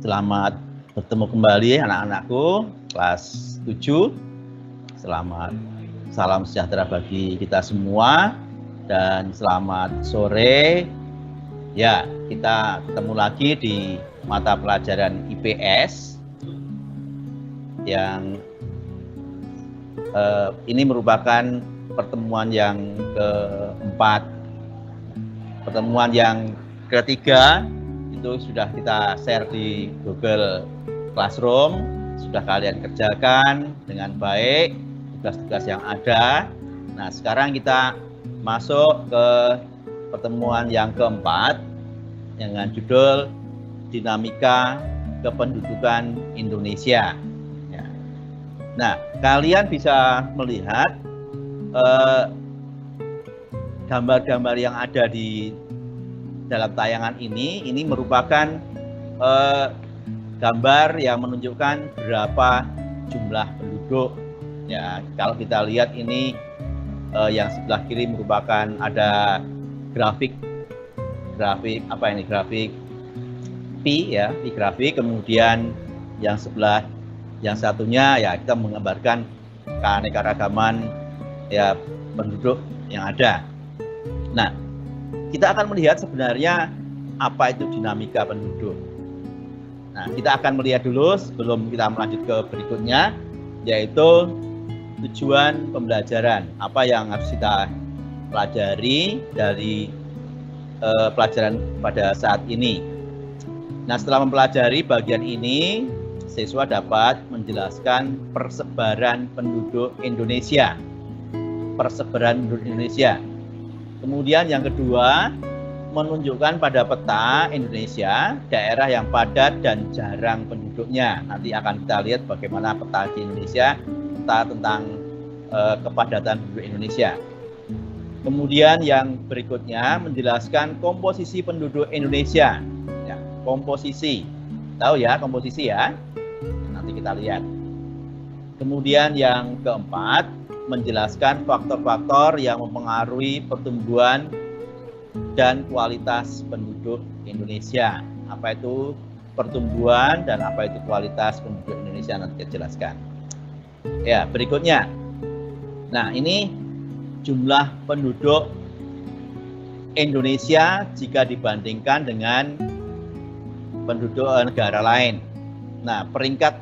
Selamat bertemu kembali anak-anakku kelas 7. Salam sejahtera bagi kita semua dan selamat sore. Ya, kita ketemu lagi di mata pelajaran IPS yang ini merupakan pertemuan yang keempat. Pertemuan yang ketiga itu sudah kita share di Google Classroom, sudah kalian kerjakan dengan baik tugas-tugas yang ada. Nah, sekarang kita masuk ke pertemuan yang keempat dengan judul Dinamika Kependudukan Indonesia. Ya. Nah, kalian bisa melihat gambar-gambar yang ada di dalam tayangan ini merupakan gambar yang menunjukkan berapa jumlah penduduk. Ya, kalau kita lihat ini yang sebelah kiri merupakan ada grafik apa ini, grafik pi ya, pi grafik. Kemudian yang satunya ya kita menggambarkan keanekaragaman ya penduduk yang ada. Nah, kita akan melihat sebenarnya apa itu dinamika penduduk. Nah, kita akan melihat dulu sebelum kita melanjut ke berikutnya, yaitu tujuan pembelajaran. Apa yang harus kita pelajari dari pelajaran pada saat ini. Nah, setelah mempelajari bagian ini, siswa dapat menjelaskan persebaran penduduk Indonesia. Persebaran penduduk Indonesia. Kemudian yang kedua, menunjukkan pada peta Indonesia daerah yang padat dan jarang penduduknya. Nanti akan kita lihat bagaimana peta di Indonesia, peta tentang kepadatan penduduk Indonesia. Kemudian yang berikutnya menjelaskan komposisi penduduk Indonesia. Ya, komposisi, tahu ya komposisi ya? Nanti kita lihat. Kemudian yang keempat, menjelaskan faktor-faktor yang mempengaruhi pertumbuhan dan kualitas penduduk Indonesia. Apa itu pertumbuhan dan apa itu kualitas penduduk Indonesia, nanti kita jelaskan. Ya, berikutnya. Nah, ini jumlah penduduk Indonesia jika dibandingkan dengan penduduk negara lain. Nah, peringkat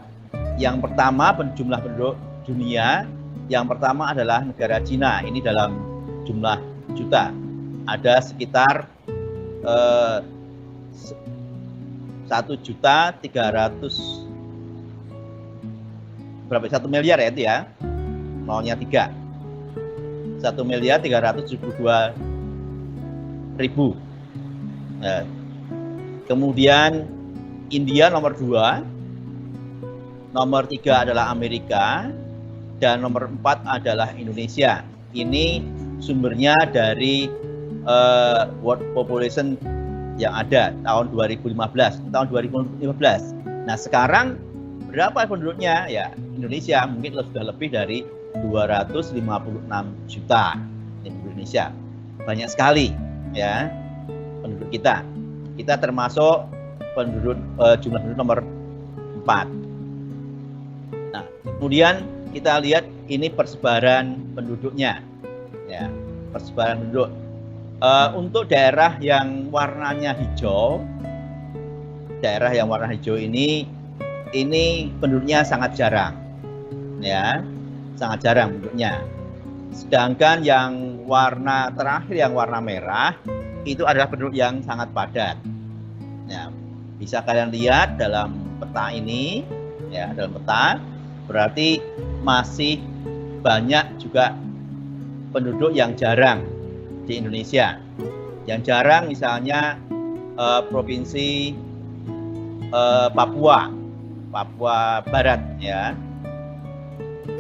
yang pertama jumlah penduduk dunia, yang pertama adalah negara Cina. Ini dalam jumlah juta. Ada sekitar 1.300.000 berapa? 1 miliar ya itu ya. Maunya 3. 1.372.000. Nah, kemudian India nomor 2. Nomor 3 adalah Amerika. Dan nomor 4 adalah Indonesia. Ini sumbernya dari World Population yang ada tahun 2015. Tahun 2015. Nah, sekarang berapa penduduknya? Ya, Indonesia mungkin sudah lebih dari 256 juta. Ini Indonesia. Banyak sekali ya penduduk kita. Kita termasuk penduduk jumlah penduduk nomor 4. Nah, kemudian kita lihat ini persebaran penduduknya, ya, persebaran penduduk. Untuk daerah yang warnanya hijau, daerah yang warna hijau ini penduduknya sangat jarang, ya, sangat jarang penduduknya. Sedangkan yang warna terakhir, yang warna merah, itu adalah penduduk yang sangat padat. Ya, bisa kalian lihat dalam peta ini, ya, dalam peta. Berarti masih banyak juga penduduk yang jarang di Indonesia. Yang jarang misalnya provinsi Papua Barat ya.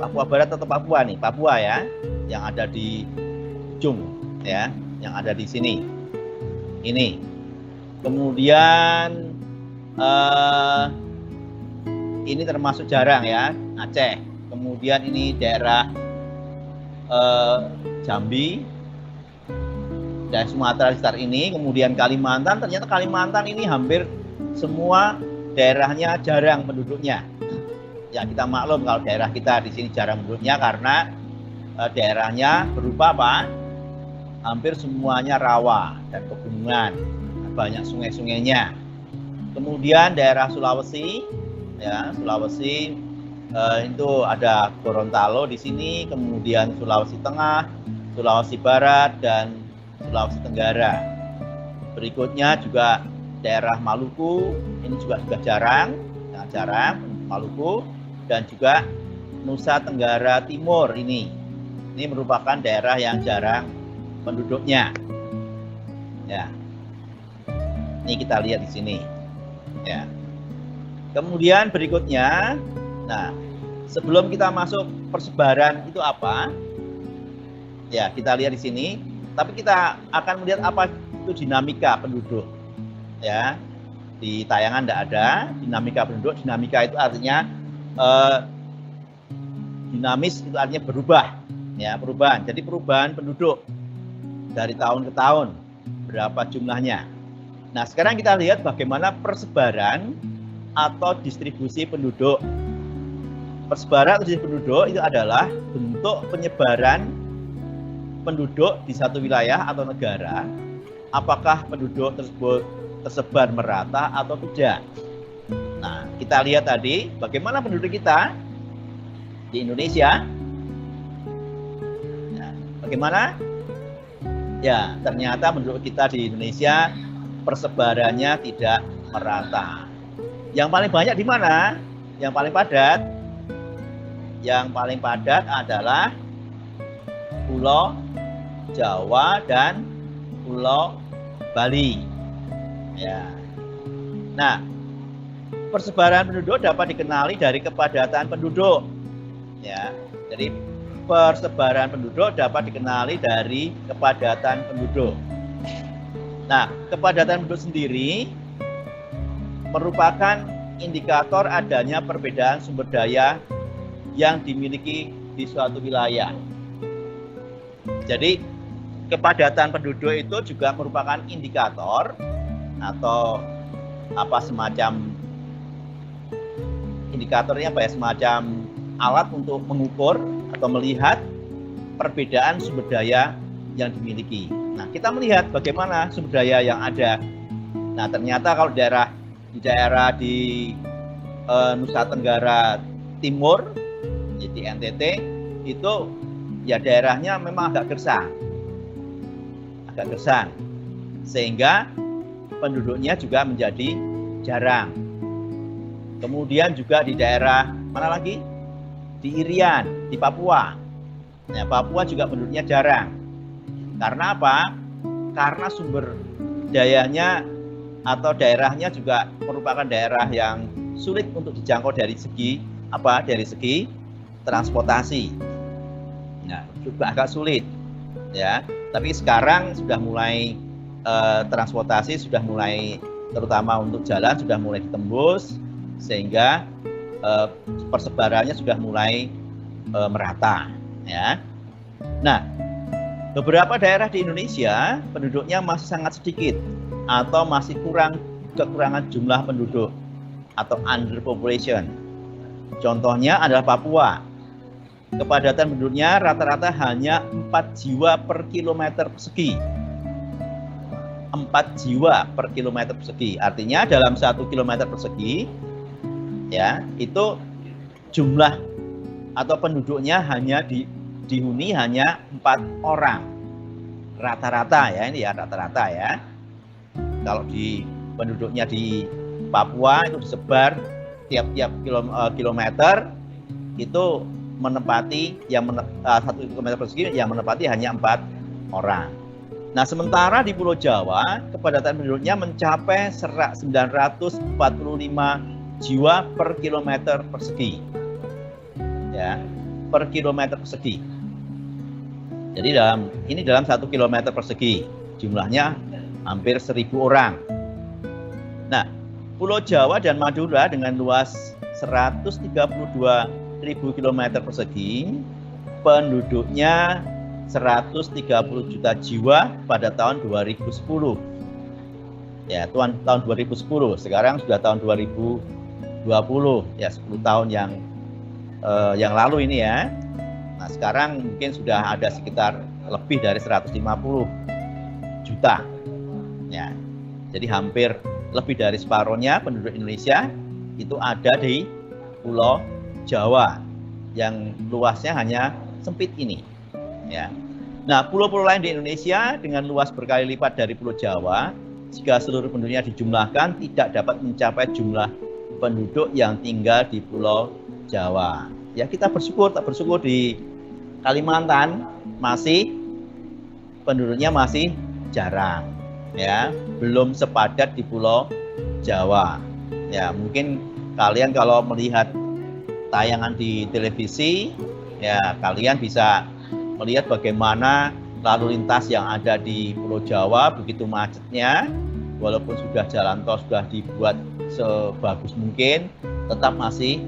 Papua Barat atau Papua nih? Papua ya, yang ada di ujung ya, yang ada di sini. Ini. Kemudian ini termasuk jarang ya, Aceh. Kemudian ini daerah Jambi, daerah Sumatera sekitar ini. Kemudian Kalimantan, ternyata Kalimantan ini hampir semua daerahnya jarang penduduknya. Ya, kita maklum kalau daerah kita di sini jarang penduduknya karena daerahnya berupa apa? Hampir semuanya rawa dan pegunungan, banyak sungai-sungainya. Kemudian daerah Sulawesi, ya Sulawesi itu ada Gorontalo di sini, kemudian Sulawesi Tengah, Sulawesi Barat, dan Sulawesi Tenggara. Berikutnya juga daerah Maluku, ini juga jarang, sangat jarang Maluku, dan juga Nusa Tenggara Timur ini merupakan daerah yang jarang penduduknya. Ya, ini kita lihat di sini. Ya. Kemudian berikutnya, nah sebelum kita masuk persebaran itu apa? Ya, kita lihat di sini. Tapi kita akan melihat apa itu dinamika penduduk. Ya, di tayangan tidak ada dinamika penduduk. Dinamika itu artinya dinamis, itu artinya berubah. Ya, perubahan. Jadi perubahan penduduk dari tahun ke tahun, berapa jumlahnya. Nah, sekarang kita lihat bagaimana persebaran atau distribusi penduduk. Persebaran atau distribusi penduduk itu adalah bentuk penyebaran penduduk di satu wilayah atau negara. Apakah penduduk tersebut tersebar merata atau tidak. Nah, kita lihat tadi bagaimana penduduk kita di Indonesia. Nah, bagaimana? Ya, ternyata penduduk kita di Indonesia persebarannya tidak merata. Yang paling banyak di mana? Yang paling padat? Yang paling padat adalah Pulau Jawa dan Pulau Bali. Ya. Nah, persebaran penduduk dapat dikenali dari kepadatan penduduk. Ya, jadi persebaran penduduk dapat dikenali dari kepadatan penduduk. Nah, kepadatan penduduk sendiri merupakan indikator adanya perbedaan sumber daya yang dimiliki di suatu wilayah. Jadi, kepadatan penduduk itu juga merupakan indikator atau semacam indikatornya semacam alat untuk mengukur atau melihat perbedaan sumber daya yang dimiliki. Nah, kita melihat bagaimana sumber daya yang ada. Nah, ternyata kalau di daerah di Nusa Tenggara Timur, di NTT, itu ya daerahnya memang agak gersang, sehingga penduduknya juga menjadi jarang. Kemudian juga di daerah mana lagi? Di Irian, di Papua. Nah, Papua juga penduduknya jarang. Karena apa? Karena sumber dayanya atau daerahnya juga merupakan daerah yang sulit untuk dijangkau dari segi transportasi. Nah, juga agak sulit, ya. Tapi sekarang sudah mulai transportasi sudah mulai, terutama untuk jalan sudah mulai ditembus, sehingga persebarannya sudah mulai merata, ya. Nah, beberapa daerah di Indonesia penduduknya masih sangat sedikit atau masih kekurangan jumlah penduduk atau underpopulation. Contohnya adalah Papua. Kepadatan penduduknya rata-rata hanya 4 jiwa per kilometer persegi. 4 jiwa per kilometer persegi. Artinya dalam 1 kilometer persegi, ya, itu jumlah atau penduduknya hanya dihuni hanya 4 orang. Rata-rata ya, ini ya rata-rata ya. Kalau penduduknya di Papua itu disebar tiap-tiap kilometer itu menempati 1 kilometer persegi yang menempati hanya 4 orang. Nah, sementara di Pulau Jawa kepadatan penduduknya mencapai 945 jiwa per kilometer persegi. Ya, per kilometer persegi. Jadi dalam 1 kilometer persegi jumlahnya hampir 1.000 orang. Nah, Pulau Jawa dan Madura dengan luas 132.000 km persegi, penduduknya 130 juta jiwa pada tahun 2010. Ya, tahun 2010, sekarang sudah tahun 2020, ya 10 tahun yang lalu ini ya. Nah, sekarang mungkin sudah ada sekitar lebih dari 150 juta. Ya. Jadi hampir lebih dari separuhnya penduduk Indonesia itu ada di Pulau Jawa yang luasnya hanya sempit ini. Ya. Nah, pulau-pulau lain di Indonesia dengan luas berkali lipat dari Pulau Jawa, jika seluruh penduduknya dijumlahkan tidak dapat mencapai jumlah penduduk yang tinggal di Pulau Jawa. Ya, kita tak bersyukur di Kalimantan masih penduduknya masih jarang, ya, belum sepadat di Pulau Jawa. Ya, mungkin kalian kalau melihat tayangan di televisi, ya kalian bisa melihat bagaimana lalu lintas yang ada di Pulau Jawa begitu macetnya, walaupun sudah jalan tol sudah dibuat sebagus mungkin, tetap masih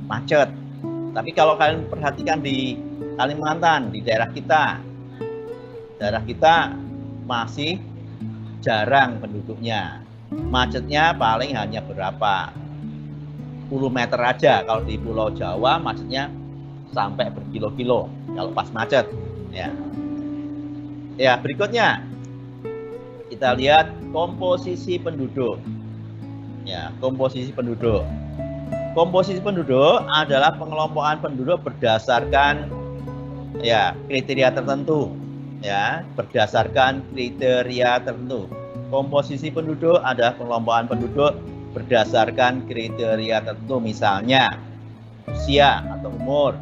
macet. Tapi kalau kalian perhatikan di Kalimantan, di daerah kita masih jarang penduduknya. Macetnya paling hanya berapa puluh meter aja. Kalau di Pulau Jawa macetnya sampai berkilo-kilo kalau pas macet. Ya, berikutnya kita lihat komposisi penduduk. Ya, komposisi penduduk. Komposisi penduduk adalah pengelompokan penduduk berdasarkan kriteria tertentu. Ya, berdasarkan kriteria tertentu. Komposisi penduduk adalah pengelompokan penduduk berdasarkan kriteria tertentu, misalnya usia atau umur.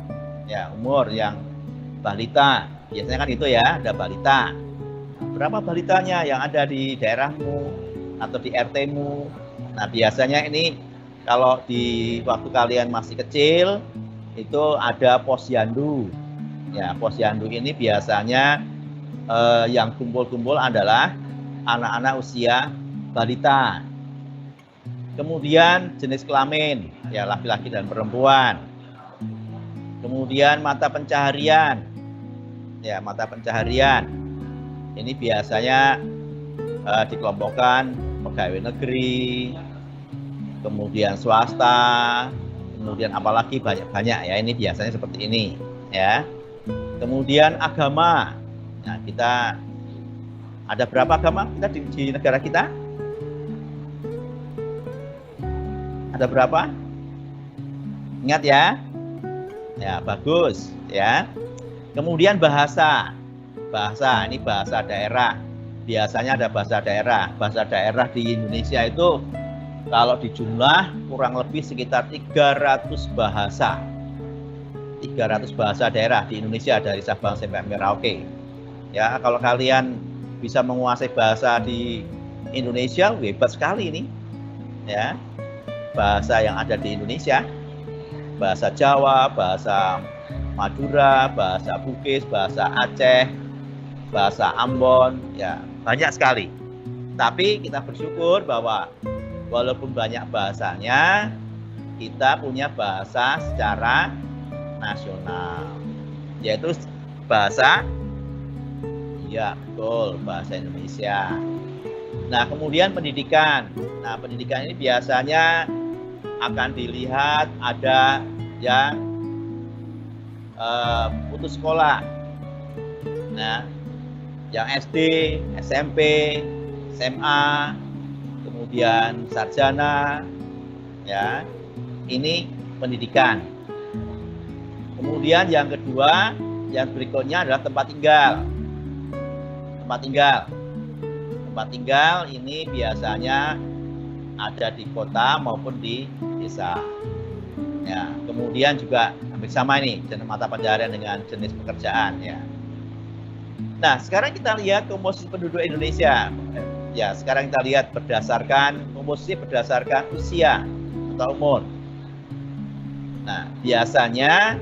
Ya, umur yang balita. Biasanya kan itu ya, ada balita. Berapa balitanya yang ada di daerahmu atau di RT-mu? Nah, biasanya ini kalau di waktu kalian masih kecil itu ada posyandu. Ya, posyandu ini biasanya yang kumpul-kumpul adalah anak-anak usia balita. Kemudian jenis kelamin, ya laki-laki dan perempuan. Kemudian mata pencaharian. Ya, mata pencaharian. Ini biasanya dikelompokkan pegawai negeri, kemudian swasta, kemudian apalagi banyak-banyak ya, ini biasanya seperti ini ya. Kemudian agama. Nah, kita ada berapa agama kita di negara kita? Ada berapa? Ingat ya? Ya, bagus ya. Kemudian bahasa. Bahasa, ini bahasa daerah. Biasanya ada bahasa daerah. Bahasa daerah di Indonesia itu kalau dijumlah kurang lebih sekitar 300 bahasa. 300 bahasa daerah di Indonesia dari Sabang sampai Merauke. Ya, kalau kalian bisa menguasai bahasa di Indonesia, hebat sekali ini. Ya. Bahasa yang ada di Indonesia. Bahasa Jawa, bahasa Madura, bahasa Bugis, bahasa Aceh, bahasa Ambon, ya banyak sekali. Tapi kita bersyukur bahwa walaupun banyak bahasanya, kita punya bahasa secara nasional, yaitu bahasa, ya betul, bahasa Indonesia. Nah, kemudian pendidikan. Nah, pendidikan ini biasanya akan dilihat ada yang putus sekolah. Nah, yang SD, SMP, SMA, kemudian sarjana, ya, ini pendidikan. Kemudian yang kedua, yang berikutnya adalah tempat tinggal. Tempat tinggal. Tempat tinggal ini biasanya ada di kota maupun di desa. Ya, kemudian juga hampir sama ini jenis mata pencaharian dengan jenis pekerjaan ya. Nah, sekarang kita lihat komposisi penduduk Indonesia. Ya, sekarang kita lihat berdasarkan komposisi berdasarkan usia atau umur. Nah, biasanya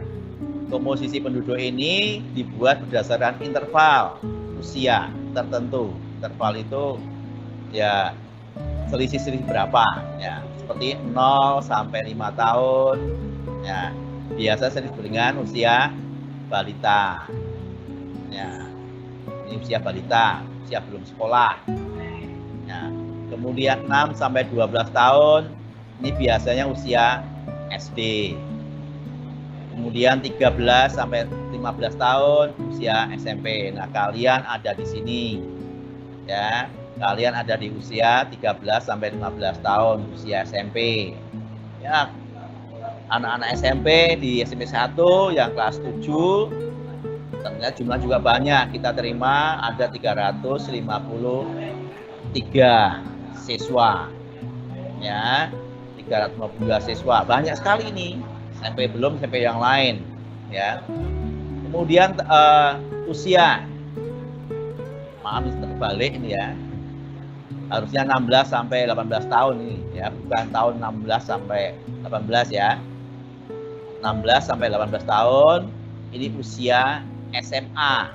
komposisi penduduk ini dibuat berdasarkan interval usia tertentu. Interval itu ya selisih-selisih berapa ya, seperti 0 sampai 5 tahun ya, biasa disebut dengan usia balita ya. Ini usia balita, usia belum sekolah Kemudian 6 sampai 12 tahun, ini biasanya usia SD. Kemudian 13 sampai 15 tahun, usia SMP. Nah, kalian ada di sini. Ya, kalian ada di usia 13 sampai 15 tahun, usia SMP. Ya, anak-anak SMP di SMP 1 yang kelas 7, ternyata jumlah juga banyak. Kita terima ada 353 siswa. Ya, 352 siswa. Banyak sekali ini. SMP belum SMP yang lain. Ya. Kemudian usia. Maaf, terbalik ini ya. Harusnya 16 sampai 18 tahun ini ya, bukan tahun 16 sampai 18 ya. 16 sampai 18 tahun ini usia SMA.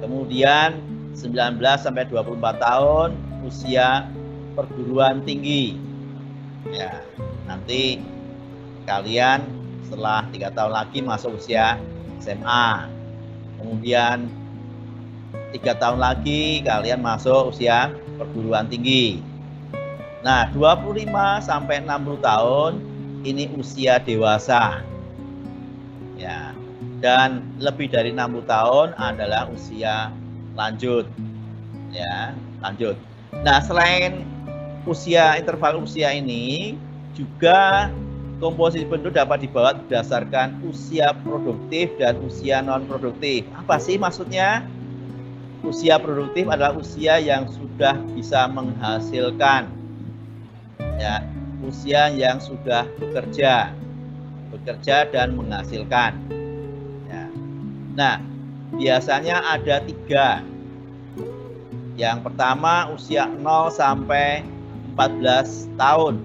Kemudian 19 sampai 24 tahun usia perguruan tinggi. Ya, nanti kalian setelah 3 tahun lagi masuk usia SMA. Kemudian 3 tahun lagi kalian masuk usia perguruan tinggi. Nah, 25 sampai 60 tahun ini usia dewasa. Ya. Dan lebih dari 60 tahun adalah usia lanjut. Ya, lanjut. Nah, selain interval usia ini juga komposisi penduduk dapat dibuat berdasarkan usia produktif dan usia non produktif. Apa sih maksudnya? Usia produktif adalah usia yang sudah bisa menghasilkan. Ya, usia yang sudah bekerja dan menghasilkan. Ya. Nah, biasanya ada 3. Yang pertama usia 0 sampai 14 tahun.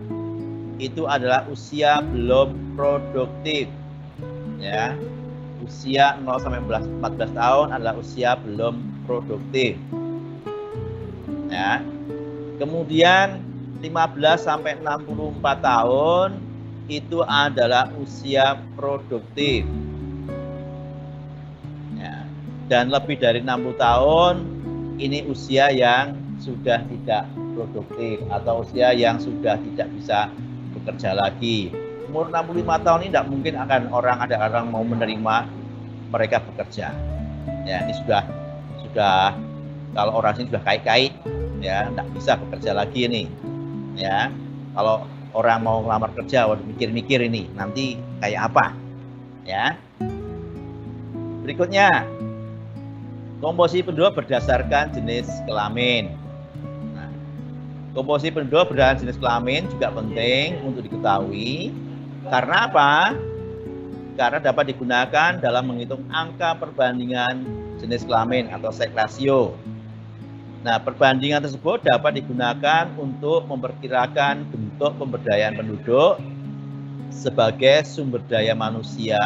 Itu adalah usia belum produktif. Ya. Usia 0 sampai 14 tahun adalah usia belum produktif. Ya. Kemudian 15 sampai 64 tahun itu adalah usia produktif. Ya. Dan lebih dari 60 tahun ini usia yang sudah tidak produktif atau usia yang sudah tidak bisa bekerja lagi. Umur 65 tahun ini tidak mungkin ada orang mau menerima mereka bekerja. Ya, ini sudah kalau orang sini sudah kait-kait, ya, tidak bisa bekerja lagi ini. Ya, kalau orang mau melamar kerja, mikir-mikir ini nanti kayak apa, ya. Berikutnya, komposisi penduduk berdasarkan jenis kelamin. Nah, komposisi penduduk berdasarkan jenis kelamin juga penting untuk diketahui. Karena apa? Karena dapat digunakan dalam menghitung angka perbandingan jenis kelamin atau sex ratio. Nah, perbandingan tersebut dapat digunakan untuk memperkirakan bentuk pemberdayaan penduduk sebagai sumber daya manusia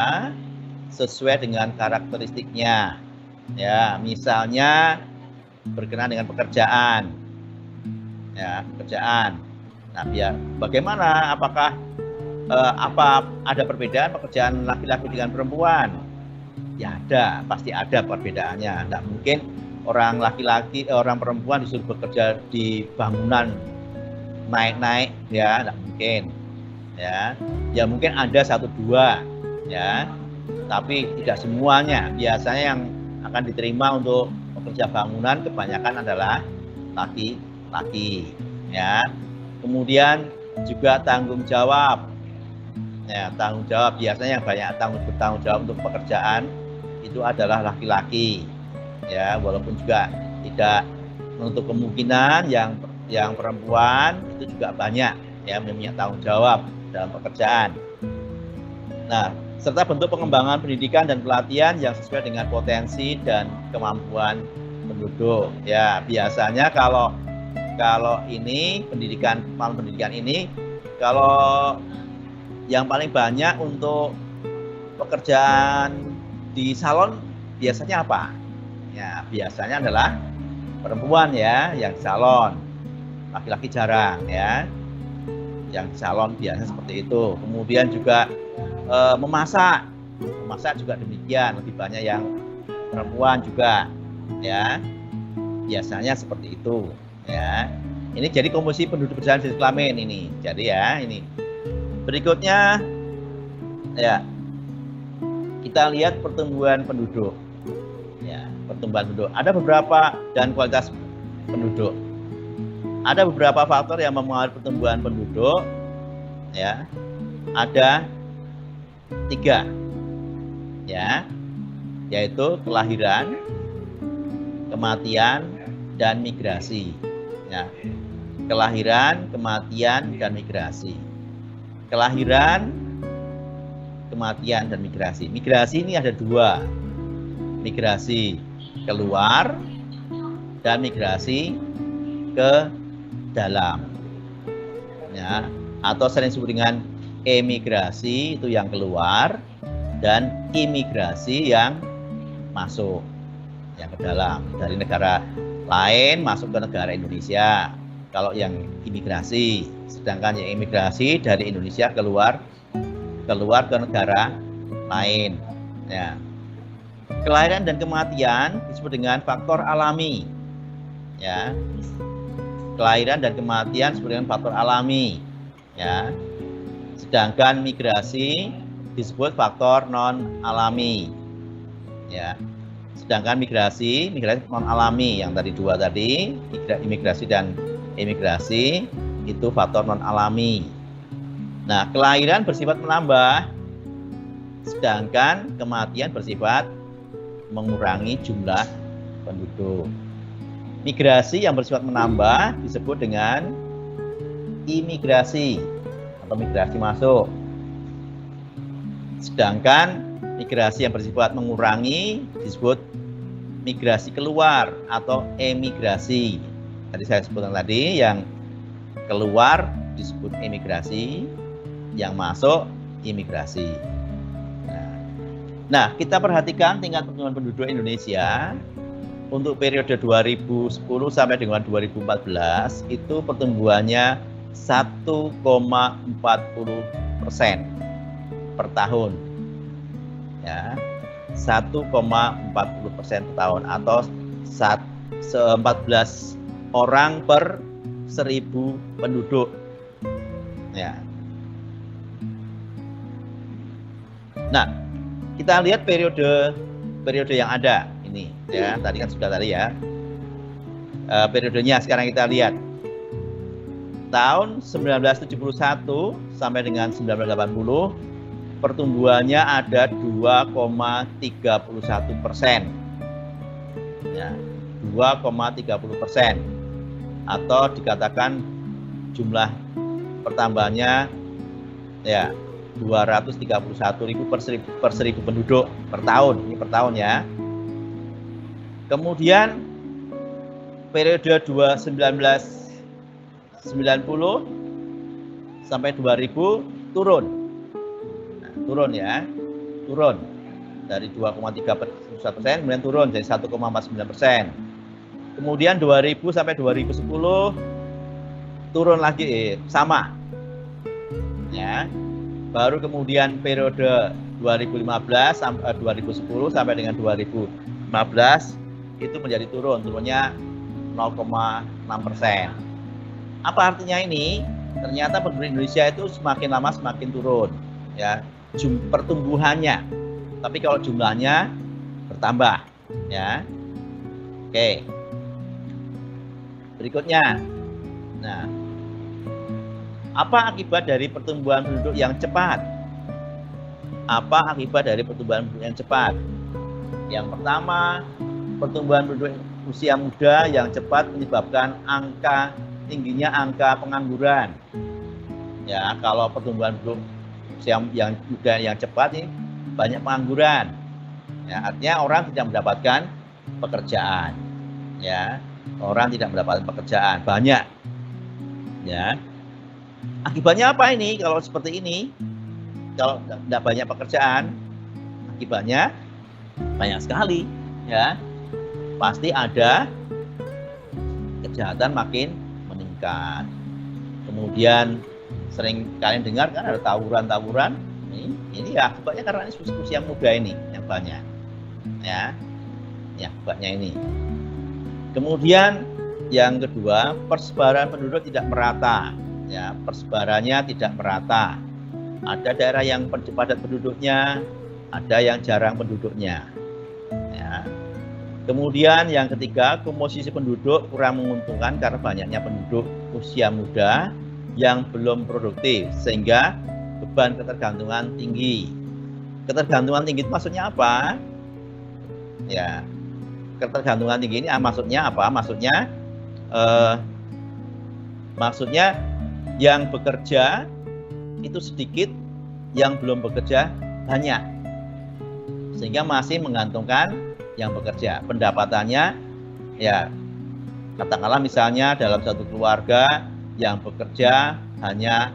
sesuai dengan karakteristiknya. Ya, misalnya berkenaan dengan pekerjaan. Ya, pekerjaan. Nah, bagaimana? Apakah ada perbedaan pekerjaan laki-laki dengan perempuan? Ya ada, pasti ada perbedaannya. Tidak mungkin orang perempuan disuruh bekerja di bangunan naik-naik, ya, tidak mungkin. Ya mungkin ada 1-2, ya, tapi tidak semuanya. Biasanya yang akan diterima untuk pekerja bangunan kebanyakan adalah laki-laki, ya. Kemudian juga tanggung jawab. Ya, tanggung jawab biasanya yang banyak bertanggung jawab untuk pekerjaan itu adalah laki-laki. Ya, walaupun juga tidak menutup kemungkinan yang perempuan itu juga banyak ya punya tanggung jawab dalam pekerjaan. Nah, serta bentuk pengembangan pendidikan dan pelatihan yang sesuai dengan potensi dan kemampuan penduduk. Ya, biasanya kalau ini pendidikan ini kalau yang paling banyak untuk pekerjaan di salon biasanya apa? Ya, biasanya adalah perempuan ya yang di salon. Laki-laki jarang ya. Yang di salon biasanya seperti itu. Kemudian juga memasak. Memasak juga demikian, lebih banyak yang perempuan juga ya. Biasanya seperti itu ya. Ini jadi komposisi penduduk berdasarkan jenis kelamin ini. Jadi ya, ini. Berikutnya ya. Kita lihat pertumbuhan penduduk. Ya, pertumbuhan penduduk. Ada beberapa dan kualitas penduduk. Ada beberapa faktor yang mempengaruhi pertumbuhan penduduk. Ya. Ada 3. Ya. Yaitu kelahiran, kematian, dan migrasi. Ya. Kelahiran, kematian, dan migrasi. Kelahiran, kematian, dan migrasi. Migrasi ini ada 2. Migrasi keluar dan migrasi ke dalam. Ya, atau sering disebut dengan emigrasi, itu yang keluar, dan imigrasi yang masuk, yang ke dalam dari negara lain masuk ke negara Indonesia. Kalau yang imigrasi, sedangkan yang imigrasi dari Indonesia keluar ke negara lain. Ya. Kelahiran dan kematian disebut dengan faktor alami. Ya. Kelahiran dan kematian disebut dengan faktor alami. Ya. Sedangkan migrasi disebut faktor non alami. Ya. Sedangkan migrasi non alami, yang tadi 2 tadi, imigrasi dan emigrasi itu faktor non alami. Nah, kelahiran bersifat menambah, sedangkan kematian bersifat mengurangi jumlah penduduk. Migrasi yang bersifat menambah disebut dengan imigrasi atau migrasi masuk. Sedangkan migrasi yang bersifat mengurangi disebut migrasi keluar atau emigrasi. Tadi saya sebutkan tadi, yang keluar disebut emigrasi, yang masuk imigrasi. Nah, kita perhatikan tingkat pertumbuhan penduduk Indonesia untuk periode 2010 sampai dengan 2014 itu pertumbuhannya 1,40% per tahun. Ya, 1,40% per tahun atau 14 orang per 1000 penduduk. Ya. Nah, kita lihat periode yang ada ini ya. Tadi kan sudah tadi ya. Periodenya sekarang kita lihat. Tahun 1971 sampai dengan 1980 pertumbuhannya ada 2,31%. Ya, 2,30%. Atau dikatakan jumlah pertambahannya ya 231.000 per 1000 penduduk per tahun. Ini per tahun ya. Kemudian periode 1990 sampai 2000 turun. Nah, turun ya. Turun dari 2,31% kemudian turun jadi 1,49%. Kemudian 2000 sampai 2010 turun lagi sama. Ya. Baru kemudian periode 2015 sampai 2010 sampai dengan 2015 itu menjadi turunnya 0,6%. Apa artinya ini? Ternyata penduduk Indonesia itu semakin lama semakin turun, ya, pertumbuhannya. Tapi kalau jumlahnya bertambah, ya. Oke. Berikutnya. Nah, apa akibat dari pertumbuhan penduduk yang cepat? Apa akibat dari pertumbuhan penduduk yang cepat? Yang pertama, pertumbuhan penduduk usia muda yang cepat menyebabkan tingginya angka pengangguran. Ya, kalau pertumbuhan penduduk usia yang muda yang cepat ini banyak pengangguran. Ya, artinya orang tidak mendapatkan pekerjaan. Ya, orang tidak mendapatkan pekerjaan banyak. Ya. Akibatnya apa ini kalau seperti ini? Kalau tidak banyak pekerjaan, akibatnya banyak sekali, ya. Pasti ada kejahatan makin meningkat. Kemudian sering kalian dengar kan ada tawuran-tawuran. Ini ya akibatnya karena ini usia muda ini yang banyak. Ya. Ya, akibatnya ini. Kemudian Yang kedua, persebaran penduduk tidak merata. Ya, persebarannya tidak merata. Ada daerah yang padat penduduknya, ada yang jarang penduduknya. Ya. Kemudian yang ketiga, komposisi penduduk kurang menguntungkan karena banyaknya penduduk usia muda yang belum produktif, sehingga beban ketergantungan tinggi. Ketergantungan tinggi itu maksudnya apa? Ya, ketergantungan tinggi ini maksudnya apa? Maksudnya yang bekerja itu sedikit, yang belum bekerja banyak, sehingga masih menggantungkan yang bekerja. Pendapatannya, ya katakanlah misalnya dalam satu keluarga yang bekerja hanya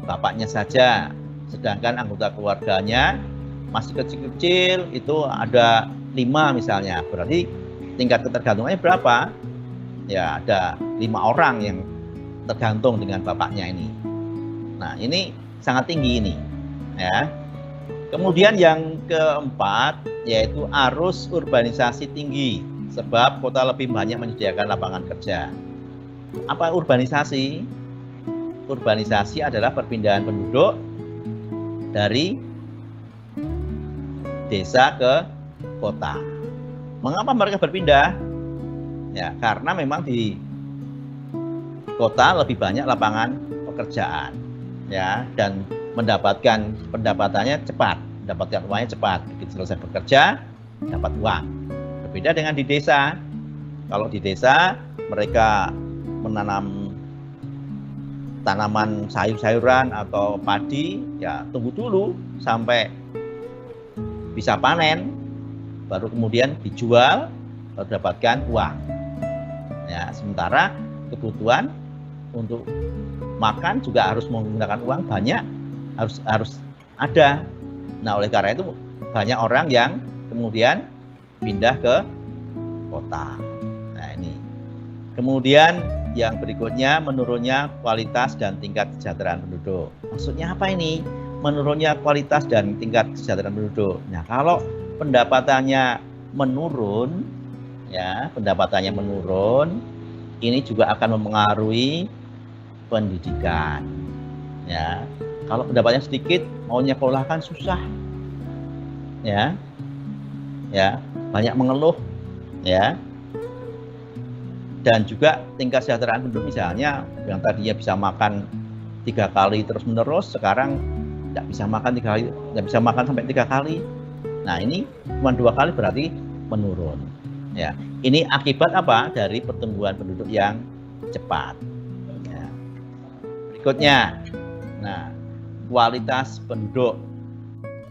bapaknya saja, sedangkan anggota keluarganya masih kecil-kecil, itu ada 5 misalnya, berarti tingkat ketergantungannya berapa? Ya, ada 5 orang yang tergantung dengan bapaknya ini. Nah, ini sangat tinggi ini, ya. Kemudian yang keempat yaitu arus urbanisasi tinggi, sebab kota lebih banyak menyediakan lapangan kerja. Apa urbanisasi? Urbanisasi adalah perpindahan penduduk dari desa ke kota. Mengapa mereka berpindah? Ya, karena memang di kota lebih banyak lapangan pekerjaan, ya, dan mendapatkan pendapatannya cepat, mendapatkan uangnya cepat. Begitu selesai bekerja, dapat uang. Berbeda dengan di desa. Kalau di desa mereka menanam tanaman sayur-sayuran atau padi, ya tunggu dulu sampai bisa panen, baru kemudian dijual, baru dapatkan uang. Ya, sementara kebutuhan untuk makan juga harus menggunakan uang banyak, harus ada. Nah, oleh karena itu banyak orang yang kemudian pindah ke kota. Nah, ini. Kemudian yang berikutnya, menurunnya kualitas dan tingkat kesejahteraan penduduk. Maksudnya apa ini? Menurunnya kualitas dan tingkat kesejahteraan penduduk. Nah, kalau pendapatannya menurun, ya, pendapatannya menurun, ini juga akan mempengaruhi pendidikan. Ya, kalau pendapatnya sedikit, maunya sekolah kan susah. Ya, banyak mengeluh. Ya, dan juga tingkat kesejahteraan penduduk, misalnya yang tadinya bisa makan 3 kali terus menerus, sekarang tidak bisa makan 3 kali, tidak bisa makan sampai 3 kali. Nah, ini cuma 2 kali berarti menurun. Ya, ini akibat apa? Dari pertumbuhan penduduk yang cepat. Ya. Berikutnya, nah, kualitas penduduk.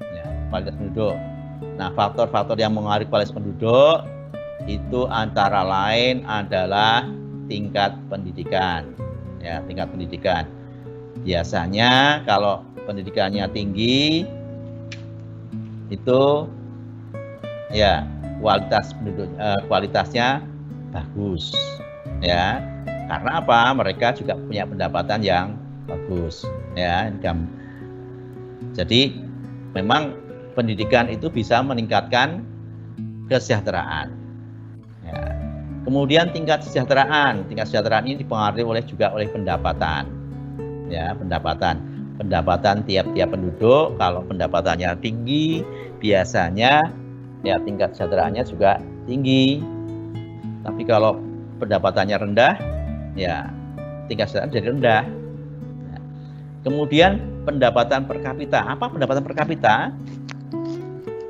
Ya, kualitas penduduk. Nah, faktor-faktor yang mengaruhi kualitas penduduk itu antara lain adalah tingkat pendidikan. Ya, tingkat pendidikan. Biasanya kalau pendidikannya tinggi, itu ya kualitasnya bagus, ya, karena apa? Mereka juga punya pendapatan yang bagus, ya. Jadi memang pendidikan itu bisa meningkatkan kesejahteraan. Ya. Kemudian tingkat kesejahteraan ini dipengaruhi juga oleh pendapatan, ya, pendapatan tiap-tiap penduduk. Kalau pendapatannya tinggi, biasanya ya tingkat kesejahteraannya juga tinggi. Tapi kalau pendapatannya rendah, ya tingkat kesejahteraan jadi rendah. Nah, kemudian pendapatan per kapita. Apa pendapatan per kapita?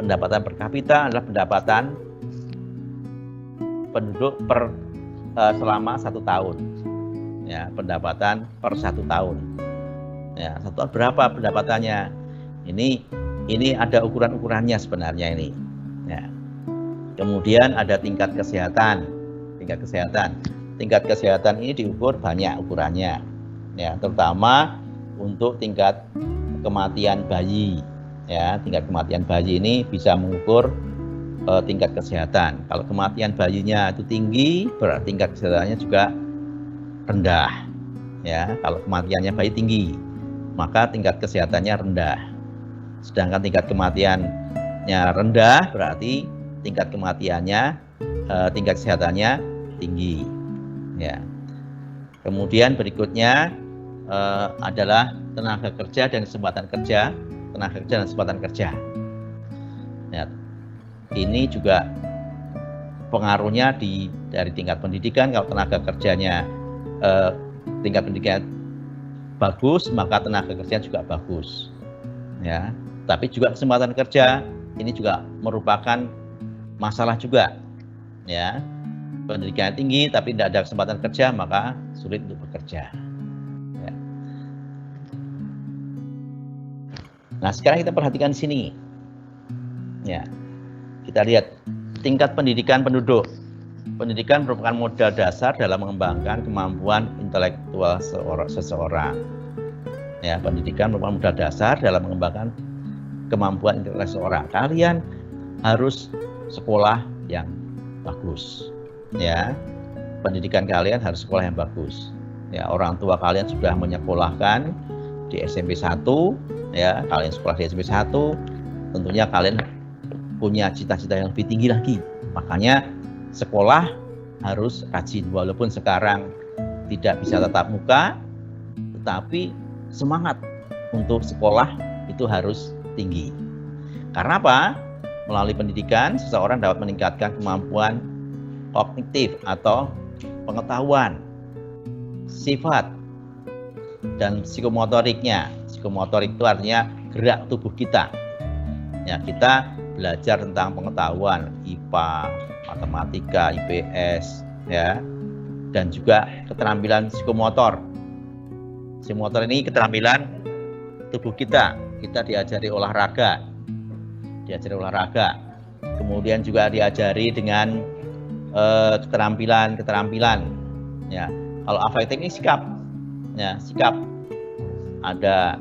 Pendapatan per kapita adalah pendapatan penduduk per selama 1 tahun. Ya, pendapatan per 1 tahun. Ya, 1 tahun berapa pendapatannya? Ini ada ukuran-ukurannya sebenarnya ini. Ya. Kemudian ada tingkat kesehatan. Tingkat kesehatan ini diukur banyak ukurannya. Ya, terutama untuk tingkat kematian bayi. Ya, tingkat kematian bayi ini bisa mengukur tingkat kesehatan. Kalau kematian bayinya itu tinggi, berarti tingkat kesehatannya juga rendah. Ya, kalau kematiannya bayi tinggi, maka tingkat kesehatannya rendah. Sedangkan tingkat kematiannya rendah, berarti tingkat kematiannya tingkat kesehatannya tinggi. Ya. Kemudian berikutnya adalah tenaga kerja dan kesempatan kerja, Ya. Ini juga pengaruhnya dari tingkat pendidikan. Kalau tenaga kerjanya tingkat pendidikan bagus, maka tenaga kerja juga bagus. Ya. Tapi juga kesempatan kerja ini juga merupakan masalah juga. Ya. Pendidikan tinggi tapi tidak ada kesempatan kerja, maka sulit untuk bekerja. Ya. Nah, sekarang kita perhatikan sini. Ya. Kita lihat tingkat pendidikan penduduk. Pendidikan merupakan modal dasar dalam mengembangkan kemampuan intelektual seseorang. Ya, pendidikan merupakan modal dasar dalam mengembangkan kemampuan intelektual seseorang. Kalian harus sekolah yang bagus. Ya, pendidikan kalian harus sekolah yang bagus. Ya, orang tua kalian sudah menyekolahkan di SMP 1, ya, kalian sekolah di SMP 1, tentunya kalian punya cita-cita yang lebih tinggi lagi. Makanya sekolah harus rajin, walaupun sekarang tidak bisa tatap muka, tetapi semangat untuk sekolah itu harus tinggi. Karena apa? Melalui pendidikan, seseorang dapat meningkatkan kemampuan kognitif atau pengetahuan, sifat, dan psikomotoriknya. Psikomotorik itu artinya gerak tubuh kita. Ya, kita belajar tentang pengetahuan IPA, matematika, IPS, ya, dan juga keterampilan psikomotor. Psikomotor ini keterampilan tubuh kita. Kita diajari olahraga, kemudian juga diajari dengan keterampilan. Ya, kalau afektif ini sikap. Ya, sikap. Ada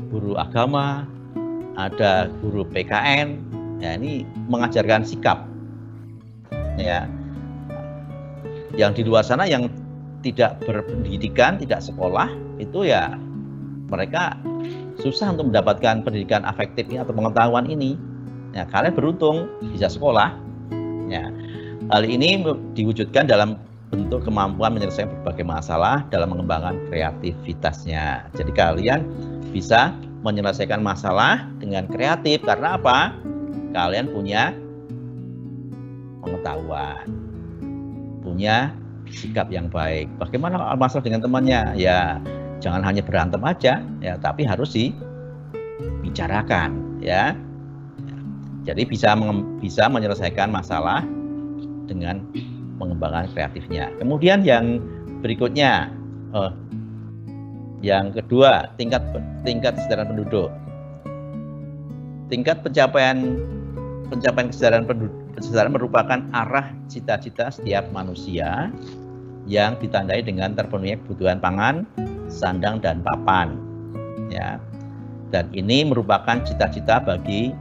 guru agama, ada guru PKN, ya, ini mengajarkan sikap. Ya, yang di luar sana yang tidak berpendidikan, tidak sekolah, itu ya mereka susah untuk mendapatkan pendidikan afektif ini atau pengetahuan ini. Ya, kalian beruntung bisa sekolah. Ya, hal ini diwujudkan dalam bentuk kemampuan menyelesaikan berbagai masalah dalam mengembangkan kreativitasnya. Jadi kalian bisa menyelesaikan masalah dengan kreatif. Karena apa? Kalian punya pengetahuan, punya sikap yang baik. Bagaimana masalah dengan temannya? Ya, jangan hanya berantem aja, ya, tapi harus dibicarakan, ya. Jadi bisa menyelesaikan masalah dengan mengembangkan kreatifnya. Kemudian yang berikutnya, yang kedua, tingkat kesadaran penduduk. Tingkat pencapaian kesadaran merupakan arah cita-cita setiap manusia yang ditandai dengan terpenuhnya kebutuhan pangan, sandang, dan papan. Ya, dan ini merupakan cita-cita bagi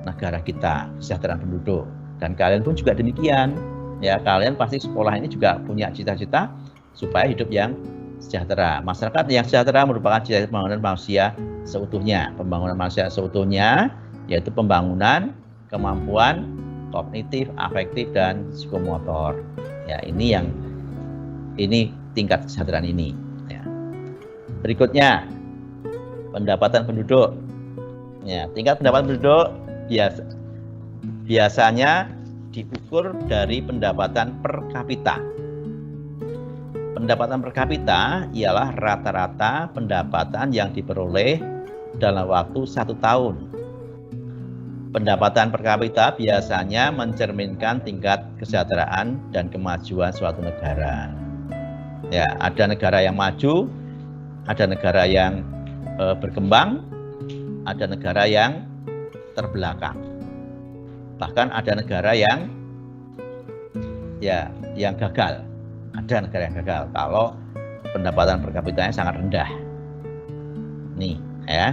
negara kita, kesejahteraan penduduk. Dan kalian pun juga demikian. Ya, kalian pasti sekolah ini juga punya cita-cita supaya hidup yang sejahtera. Masyarakat yang sejahtera merupakan cita-cita pembangunan manusia seutuhnya. Pembangunan manusia seutuhnya yaitu pembangunan kemampuan kognitif, afektif, dan psikomotor. Ya, ini tingkat kesejahteraan ini. Ya. Berikutnya, pendapatan penduduk. Ya, tingkat pendapatan penduduk biasanya diukur dari pendapatan per kapita. Pendapatan per kapita ialah rata-rata pendapatan yang diperoleh dalam waktu 1 tahun. Pendapatan per kapita biasanya mencerminkan tingkat kesejahteraan dan kemajuan suatu negara. Ya, ada negara yang maju, ada negara yang berkembang, ada negara yang terbelakang. Bahkan ada negara yang gagal. Ada negara yang gagal kalau pendapatan per kapitanya sangat rendah. Nih, ya.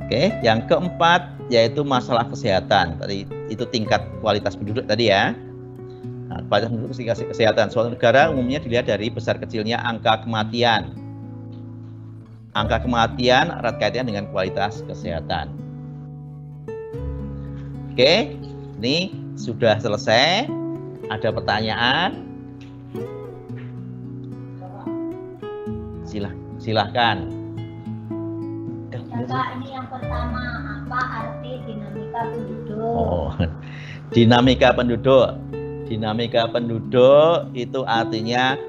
Oke, yang keempat yaitu masalah kesehatan. Tadi itu tingkat kualitas penduduk tadi ya. Nah, kualitas penduduk kesehatan suatu negara umumnya dilihat dari besar kecilnya angka kematian. Angka kematian erat kaitannya dengan kualitas kesehatan. Oke, ini sudah selesai. Ada pertanyaan? Silahkan. Kakak, ini yang pertama, apa arti dinamika penduduk? Oh, dinamika penduduk. Dinamika penduduk itu artinya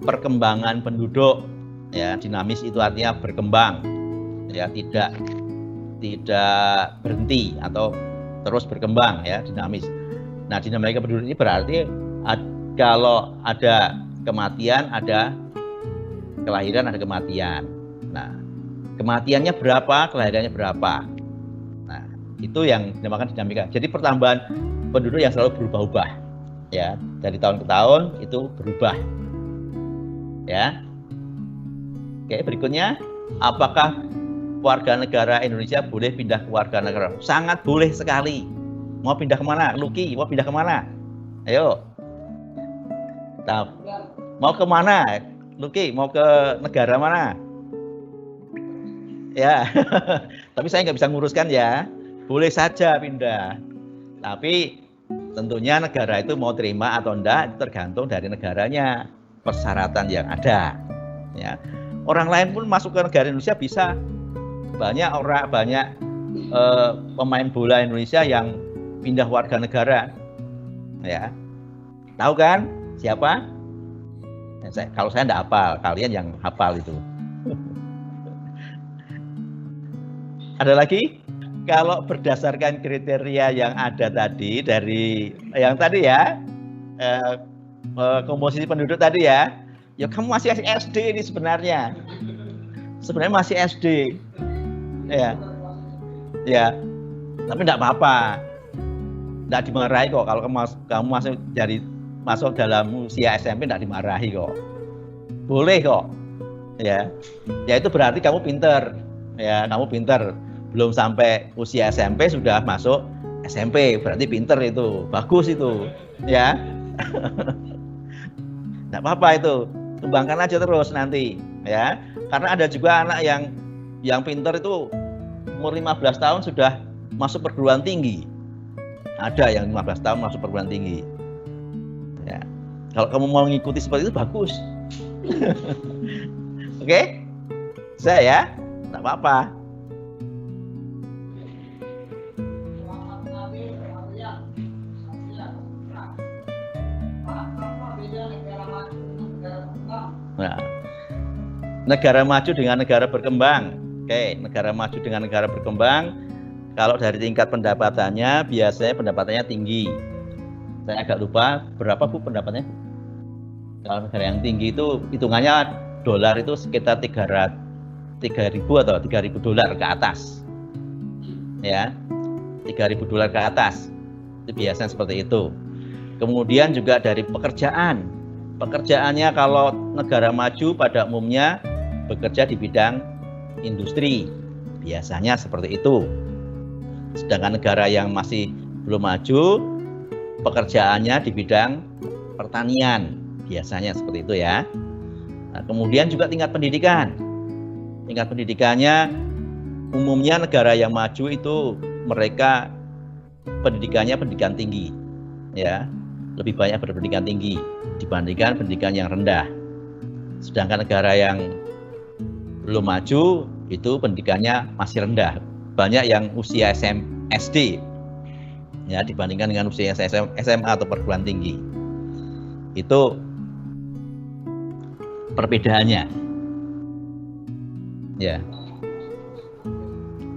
perkembangan penduduk. Ya, dinamis itu artinya berkembang. Ya, tidak berhenti atau terus berkembang, ya, dinamis. Nah, dinamika penduduk ini berarti kalau ada kematian, ada kelahiran, ada kematian. Nah, kematiannya berapa, kelahirannya berapa. Nah, itu yang dinamakan dinamika. Jadi pertambahan penduduk yang selalu berubah-ubah, ya, dari tahun ke tahun itu berubah, ya. Oke, berikutnya, apakah warga negara Indonesia boleh pindah ke warga negara? Sangat boleh sekali. Mau pindah kemana? Luki, mau pindah kemana? Ayo. Nah, mau kemana? Luki, mau ke negara mana? Ya, tapi saya nggak bisa nguruskan ya. Boleh saja pindah. Tapi tentunya negara itu mau terima atau enggak tergantung dari negaranya, persyaratan yang ada. Ya, orang lain pun masuk ke negara Indonesia bisa. Banyak pemain bola Indonesia yang pindah warga negara. Ya, tahu kan siapa? Kalau saya enggak hafal, kalian yang hafal itu. Ada lagi? Kalau berdasarkan kriteria yang ada tadi dari yang tadi ya, komposisi penduduk tadi ya, kamu masih SD ini sebenarnya. Sebenarnya masih SD. Ya. Tapi enggak apa-apa. Enggak dimarahi kok kalau kamu masuk dalam usia SMP, enggak dimarahi kok. Boleh kok. Ya itu berarti kamu pinter. Ya, kamu pinter. Belum sampai usia SMP sudah masuk SMP, berarti pinter itu, bagus itu, ya. Nggak apa-apa itu, kembangkan aja terus nanti, ya. Karena ada juga anak yang pinter itu umur 15 tahun sudah masuk perguruan tinggi. Ada yang 15 tahun masuk perguruan tinggi. Ya. Kalau kamu mau mengikuti seperti itu bagus. Oke? Saya ya, nggak apa-apa. Nah, negara maju dengan negara berkembang. Oke, negara maju dengan negara berkembang. Kalau dari tingkat pendapatannya, biasanya pendapatannya tinggi. Saya agak lupa berapa Bu pendapatannya. Kalau negara yang tinggi itu hitungannya dolar itu sekitar 3.000 atau 3.000 dolar ke atas. Ya, 3.000 dolar ke atas. Itu biasanya seperti itu. Kemudian juga dari pekerjaan. Pekerjaannya kalau negara maju pada umumnya bekerja di bidang industri. Biasanya seperti itu. Sedangkan negara yang masih belum maju, pekerjaannya di bidang pertanian. Biasanya seperti itu ya. Nah, kemudian juga tingkat pendidikan. Tingkat pendidikannya umumnya negara yang maju itu mereka pendidikannya pendidikan tinggi. Ya. Lebih banyak berpendidikan tinggi dibandingkan pendidikan yang rendah. Sedangkan negara yang belum maju itu pendidikannya masih rendah. Banyak yang usia SD ya dibandingkan dengan usia SMA atau perguruan tinggi. Itu perbedaannya. Ya.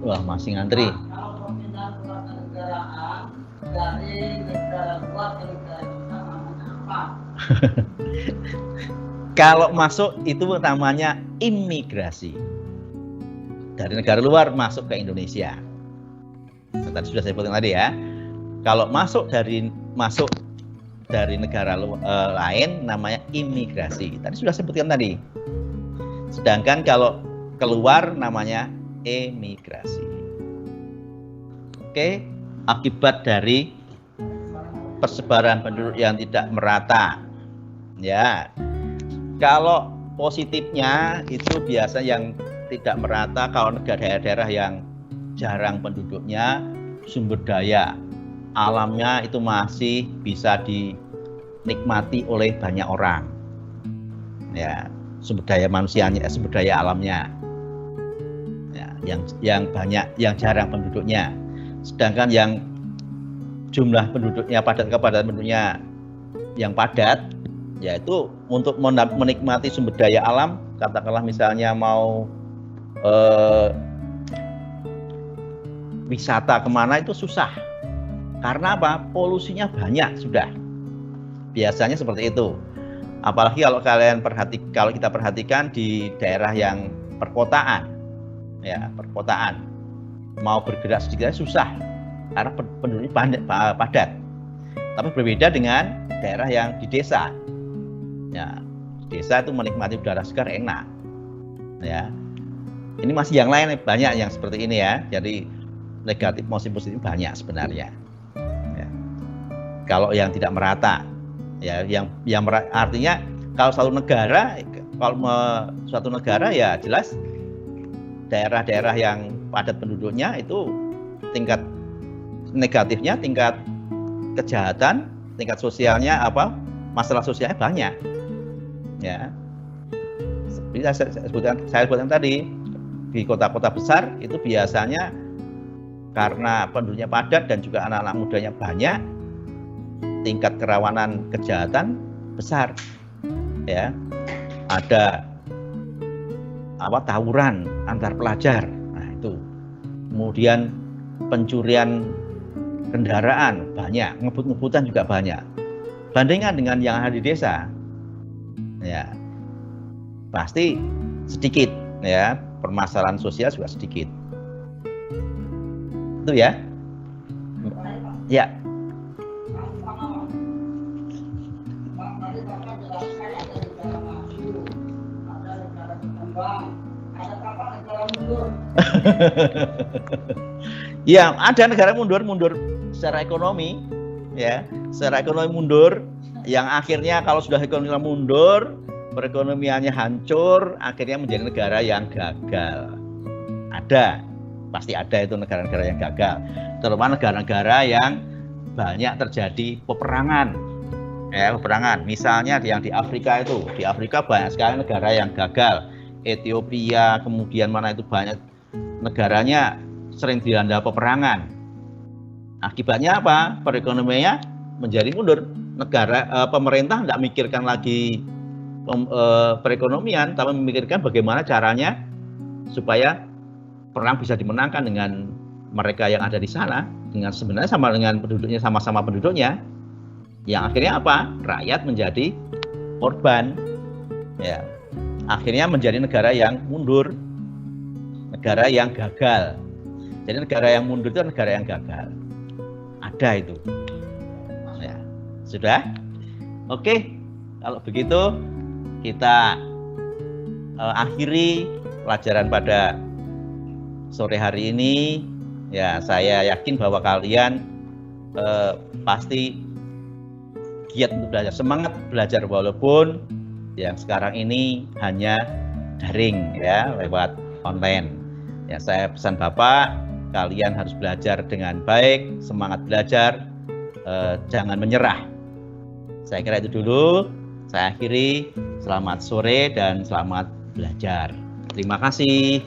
Wah, masih ngantri. Kalau pemindahan kewarganegaraan dari negara luar ke negara kita namanya apa? Kalau masuk itu namanya imigrasi. Dari negara luar masuk ke Indonesia. Nah, tadi sudah saya sebutkan tadi ya. Kalau masuk dari negara lain namanya imigrasi. Tadi sudah sebutkan tadi. Sedangkan kalau keluar namanya emigrasi. Oke, akibat dari persebaran penduduk yang tidak merata. Ya. Kalau positifnya itu biasa yang tidak merata kalau daerah-daerah yang jarang penduduknya, sumber daya alamnya itu masih bisa dinikmati oleh banyak orang. Ya, sumber daya manusianya, sumber daya alamnya. Ya, yang banyak, yang jarang penduduknya. Sedangkan yang jumlah penduduknya padat, kepadatan penduduknya yang padat, yaitu untuk menikmati sumber daya alam, katakanlah misalnya mau wisata kemana itu susah. Karena apa? Polusinya banyak sudah. Biasanya seperti itu. Apalagi kalau kita perhatikan di daerah yang perkotaan, ya perkotaan, mau bergerak sedikit susah karena penduduknya padat. Tapi berbeda dengan daerah yang di desa. Ya, di desa itu menikmati udara segar enak. Ya, ini masih yang lain banyak yang seperti ini ya. Jadi negatif maupun positif banyak sebenarnya. Ya. Kalau yang tidak merata, ya, yang artinya kalau suatu negara ya jelas daerah-daerah yang padat penduduknya itu tingkat negatifnya, tingkat kejahatan, tingkat sosialnya masalah sosialnya banyak. Ya, seperti saya sebutkan tadi, di kota-kota besar itu biasanya karena penduduknya padat dan juga anak-anak mudanya banyak, tingkat kerawanan kejahatan besar. Ya, ada tawuran antar pelajar, nah itu. Kemudian pencurian kendaraan banyak, ngebut-ngebutan juga banyak. Bandingkan dengan yang ada di desa, ya pasti sedikit, ya permasalahan sosial juga sedikit. Itu ya. Ya. Ya, ada negara mundur secara ekonomi, ya, secara ekonomi mundur, yang akhirnya kalau sudah ekonomi mundur, perekonomiannya hancur, akhirnya menjadi negara yang gagal. Ada, pasti ada itu negara-negara yang gagal, terutama negara-negara yang banyak terjadi peperangan, ya, peperangan. Misalnya yang di Afrika itu, di Afrika banyak sekali negara yang gagal. Ethiopia, kemudian mana itu banyak negaranya sering dilanda peperangan. Akibatnya apa? Perekonomiannya menjadi mundur. Pemerintah tidak mikirkan lagi perekonomian, tapi memikirkan bagaimana caranya supaya perang bisa dimenangkan dengan mereka yang ada di sana, dengan sebenarnya sama dengan penduduknya, sama-sama penduduknya. Yang akhirnya apa? Rakyat menjadi korban. Ya. Akhirnya menjadi negara yang mundur, negara yang gagal. Jadi negara yang mundur itu negara yang gagal. Ada itu. Ya, sudah? Oke, kalau begitu kita akhiri pelajaran pada sore hari ini. Ya, saya yakin bahwa kalian pasti giat untuk belajar, semangat belajar walaupun yang sekarang ini hanya daring, ya, lewat online. Ya, saya pesan Bapak, kalian harus belajar dengan baik, semangat belajar, jangan menyerah. Saya kira itu dulu. Saya akhiri. Selamat sore dan selamat belajar. Terima kasih.